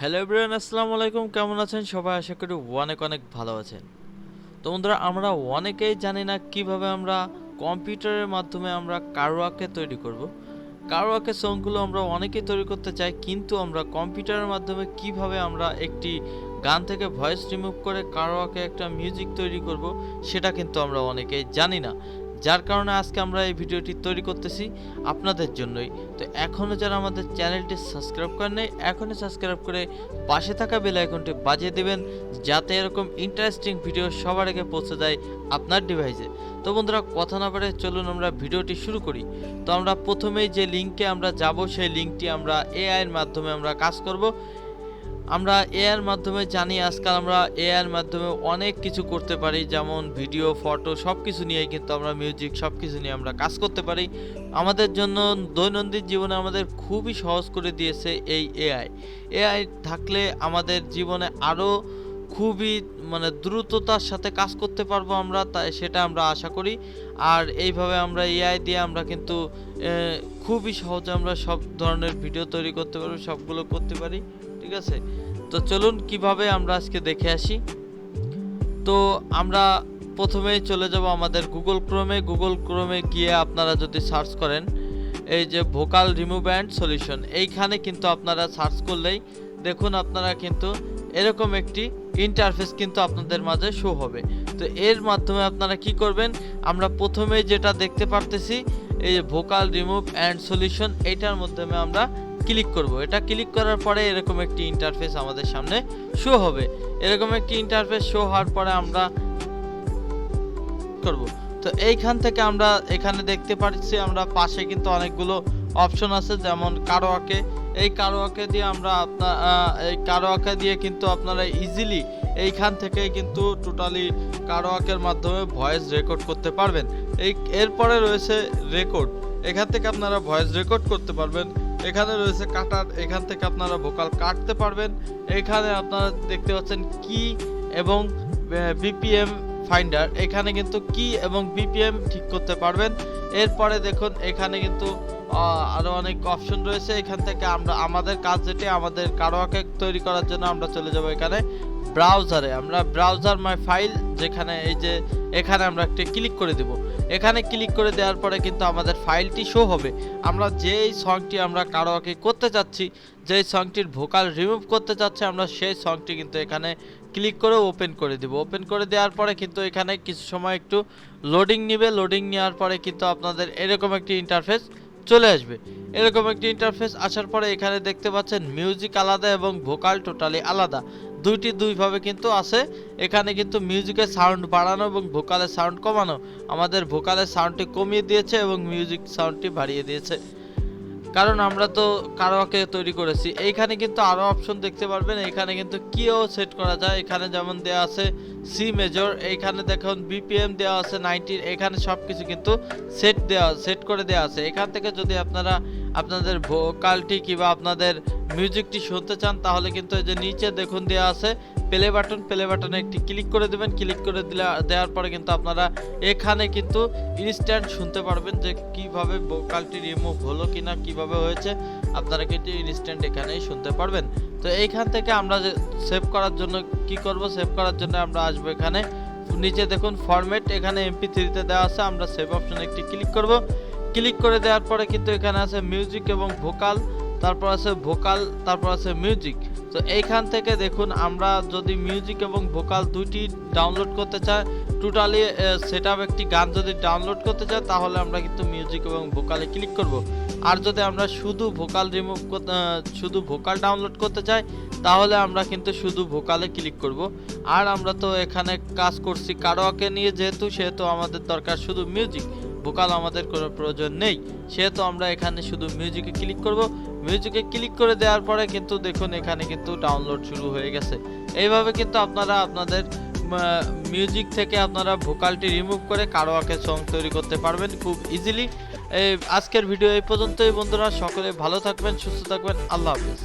Hello everyone, আসসালামু আলাইকুম। কেমন আছেন সবাই? আশা করি অনেক অনেক ভালো আছেন। তো বন্ধুরা, আমরা অনেকেই জানি না কিভাবে আমরা কম্পিউটারের মাধ্যমে আমরা কারোয়াকে তৈরি করব। কারোয়াকে সংগুলো আমরা অনেকেই তৈরি করতে চাই, কিন্তু আমরা কম্পিউটারের মাধ্যমে কিভাবে আমরা একটি গান থেকে ভয়েস রিমুভ করে কারোয়াকে একটা মিউজিক তৈরি করব, সেটা কিন্তু আমরা অনেকেই জানি না। যার কারণে আজকে আমরা এই ভিডিওটি তৈরি করতেছি আপনাদের জন্যই। তো এখনও যারা আমাদের চ্যানেলটি সাবস্ক্রাইব করেন নাই, এখনই সাবস্ক্রাইব করে পাশে থাকা বেল আইকনটি বাজিয়ে দিবেন, যাতে এরকম ইন্টারেস্টিং ভিডিও সবার আগে পৌঁছে যায় আপনার ডিভাইসে। তো বন্ধুরা, কথা না বাড়িয়ে চলুন আমরা ভিডিওটি শুরু করি। তো আমরা প্রথমেই যে লিঙ্কে আমরা যাব, সেই লিঙ্কটি আমরা এআই এর মাধ্যমে আমরা কাজ করব। আমরা এআই এর মাধ্যমে জানি আজকাল আমরা এআই এর মাধ্যমে অনেক কিছু করতে পারি, যেমন ভিডিও, ফটো সব কিছু নিয়ে কিন্তু আমরা মিউজিক সব কিছু নিয়ে আমরা কাজ করতে পারি। আমাদের জন্য দৈনন্দিন জীবনে আমাদের খুবই সহজ করে দিয়েছে এই এআই। এআই থাকলে আমাদের জীবনে আরও খুবই দ্রুততার সাথে কাজ করতে পারবো আমরা, তাই সেটা আমরা আশা করি। আর এইভাবে আমরা এআই দিয়ে আমরা কিন্তু খুবই সহজে আমরা সব ধরনের ভিডিও তৈরি করতে পারবো, সবগুলো করতে পারি। ঠিক আছে, তো চলুন কিভাবে আমরা আজকে দেখে আসি। তো আমরা প্রথমেই চলে যাব আমাদের গুগল ক্রোমে গিয়ে আপনারা যদি সার্চ করেন এই যে ভোকাল রিমুভ অ্যান্ড সলিউশন, এইখানে কিন্তু আপনারা সার্চ করলেই দেখুন আপনারা কিন্তু এরকম একটি ইন্টারফেস কিন্তু আপনাদের মাঝে শো হবে। তো এর মাধ্যমে আপনারা কি করবেন, আমরা প্রথমেই যেটা দেখতে পারতেছি এই যে ভোকাল রিমুভ অ্যান্ড সলিউশন, এইটার মাধ্যমে আমরা ক্লিক করব। এটা ক্লিক করার পরে এরকম একটি ইন্টারফেস আমাদের সামনে শো হবে। এরকম একটি ইন্টারফেস শো হওয়ার পরে আমরা করব। তো এইখান থেকে আমরা এখানে দেখতে পাচ্ছি আমরা পাশে কিন্তু অনেকগুলো অপশন আছে, যেমন কারোয়াকে। এই কারোয়াকে দিয়ে আমরা এই কারোয়াকে দিয়ে কিন্তু আপনারা ইজিলি এইখান থেকে কিন্তু টোটালি কারোয়াকের মাধ্যমে ভয়েস রেকর্ড করতে পারবেন। এরপরে রয়েছে রেকর্ড, এখান থেকে আপনারা ভয়েস রেকর্ড করতে পারবেন। এখানে রয়েছে কাটার, এখান থেকে আপনারা ভোকাল কাটতে পারবেন। এখানে আপনারা দেখতে পাচ্ছেন কি এবং বিপিএম ফাইন্ডার, এখানে কিন্তু কি এবং বিপিএম ঠিক করতে পারবেন। এরপরে দেখুন এখানে কিন্তু আরো অনেক অপশন রয়েছে। এখান থেকে আমরা আমাদের কাজ যেটি, আমাদের কারোয়াকে তৈরি করার জন্য আমরা চলে যাব এখানে ব্রাউজারে। আমরা ব্রাউজার মাই ফাইল, যেখানে এই যে এখানে আমরা একটা ক্লিক করে দেব। এখানে ক্লিক করে দেওয়ার পরে কিন্তু আমাদের ফাইলটি শো হবে। আমরা যেই সংটি আমরা কারোয়াকে করতে চাচ্ছি, যেই সংটির ভোকাল রিমুভ করতে চাচ্ছি, আমরা সেই সংটি কিন্তু এখানে ক্লিক করে ওপেন করে দেব। ওপেন করে দেওয়ার পরে কিন্তু এখানে কিছু সময় একটু লোডিং নেবে। লোডিং নেওয়ার পরে কিন্তু আপনাদের এরকম একটি ইন্টারফেস চলে আসবে। এরকম একটি ইন্টারফেস আসার পরে এখানে দেখতে পাচ্ছেন মিউজিক আলাদা এবং ভোকাল টোটালি আলাদা, দুইভাবে কিন্তু আছে। এখানে কিন্তু মিউজিকের সাউন্ড বাড়ানো এবং ভোকালের সাউন্ড কমানো। আমাদের ভোকালের সাউন্ডটি কমিয়ে দিয়েছে এবং মিউজিক সাউন্ডটি বাড়িয়ে দিয়েছে, কারণ আমরা তো কারোয়াকে তৈরি করেছি। এইখানে কিন্তু আরো অপশন দেখতে পারবেন। এখানে কিন্তু কিও সেট করা যায়। এখানে যেমন দেওয়া আছে সি মেজর, এইখানে দেখুন বিপিএম দেওয়া আছে 90, এখানে সবকিছু কিন্তু সেট করে দেওয়া আছে। এখান থেকে যদি আপনারা আপনাদের ভোকালটি কিংবা আপনাদের মিউজিকটি শুনতে চান, তাহলে কিন্তু এই যে নিচে দেখুন দেওয়া আছে প্লে বাটনে একটি ক্লিক করে দেবেন। ক্লিক করে দেওয়ার পরে কিন্তু আপনারা এখানে কিন্তু ইনস্ট্যান্ট শুনতে পারবেন যে কিভাবে ভোকালটি রিমুভ হলো কিনা, কিভাবে হয়েছে, আপনারা কিন্তু ইনস্ট্যান্ট এখানেই শুনতে পারবেন। তো এইখান থেকে আমরা সেভ করার জন্য কি করব, সেভ করার জন্য আমরা আসবো এখানে নিচে দেখুন ফরম্যাট, এখানে MP3 তে দেওয়া আছে। আমরা সেভ অপশনে একটি ক্লিক করব। ক্লিক করে দেওয়ার পরে কিন্তু এখানে আছে মিউজিক এবং ভোকাল, তারপর আছে ভোকাল, তারপর আছে মিউজিক। তো এইখান থেকে দেখুন আমরা যদি মিউজিক এবং ভোকাল দুইটি ডাউনলোড করতে চাই, টোটালি সেটআপ একটি গান যদি ডাউনলোড করতে চাই, তাহলে আমরা কিন্তু মিউজিক এবং ভোকালে ক্লিক করব। আর যদি আমরা শুধু ভোকাল ডাউনলোড করতে চাই, তাহলে আমরা কিন্তু শুধু ভোকালে ক্লিক করব। আর আমরা তো এখানে কাজ করছি কারোয়াকে নিয়ে, সেহেতু আমাদের দরকার শুধু মিউজিক, ভোকাল আমাদের কোনো প্রয়োজন নেই। সেহেতু আমরা এখানে শুধু মিউজিকে ক্লিক করব। মিউজিকে ক্লিক করে দেওয়ার পরে কিন্তু দেখুন এখানে কিন্তু ডাউনলোড শুরু হয়ে গেছে। এইভাবে কিন্তু আপনারা আপনাদের মিউজিক থেকে আপনারা ভোকালটি রিমুভ করে কারোয়াকে সং তৈরি করতে পারবেন খুব ইজিলি। আজকের ভিডিও এই পর্যন্তই বন্ধুরা, সকলে ভালো থাকবেন, সুস্থ থাকবেন, আল্লাহ হাফেজ।